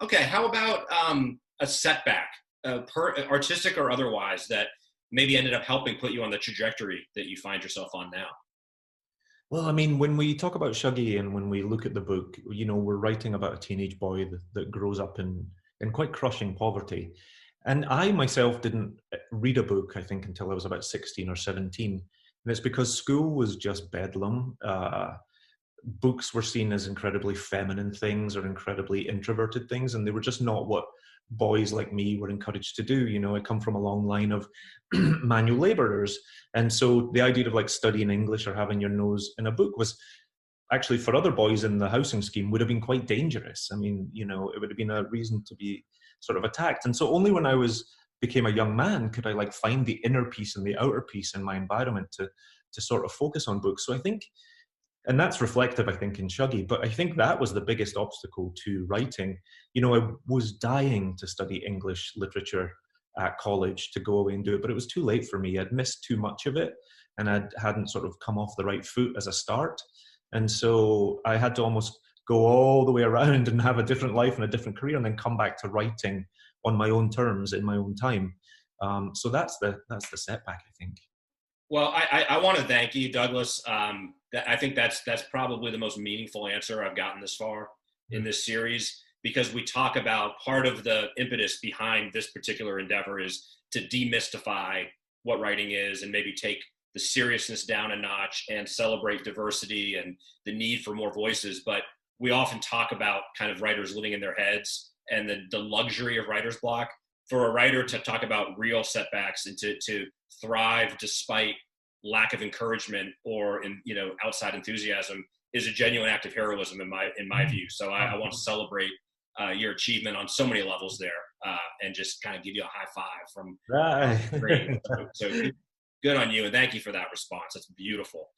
Okay, how about a setback, artistic or otherwise, that maybe ended up helping put you on the trajectory that you find yourself on now? Well, I mean, when we talk about Shuggie and when we look at the book, we're writing about a teenage boy that grows up in quite crushing poverty. And I myself didn't read a book, I think, until I was about 16 or 17. And it's because school was just bedlam. Books were seen as incredibly feminine things or incredibly introverted things, and they were just not what boys like me were encouraged to do. I come from a long line of manual laborers, and so the idea of like studying English or having your nose in a book was actually, for other boys in the housing scheme, would have been quite dangerous. I mean, it would have been a reason to be sort of attacked. And so only when I became a young man could I like find the inner peace and the outer peace in my environment to sort of focus on books. So I think, and that's reflective, I think, in Shuggie, but I think that was the biggest obstacle to writing. I was dying to study English literature at college, to go away and do it, but it was too late for me. I'd missed too much of it, and I hadn't sort of come off the right foot as a start. And so I had to almost go all the way around and have a different life and a different career, and then come back to writing on my own terms in my own time. So that's the setback, I think. Well, I want to thank you, Douglas. I think that's probably the most meaningful answer I've gotten this far in this series, because we talk about part of the impetus behind this particular endeavor is to demystify what writing is and maybe take the seriousness down a notch and celebrate diversity and the need for more voices. But we often talk about kind of writers living in their heads and the luxury of writer's block. For a writer to talk about real setbacks and to thrive despite lack of encouragement or outside enthusiasm is a genuine act of heroism in my view. So I want to celebrate your achievement on so many levels there, and just kind of give you a high five from Right. so good on you, and thank you for that response. That's beautiful.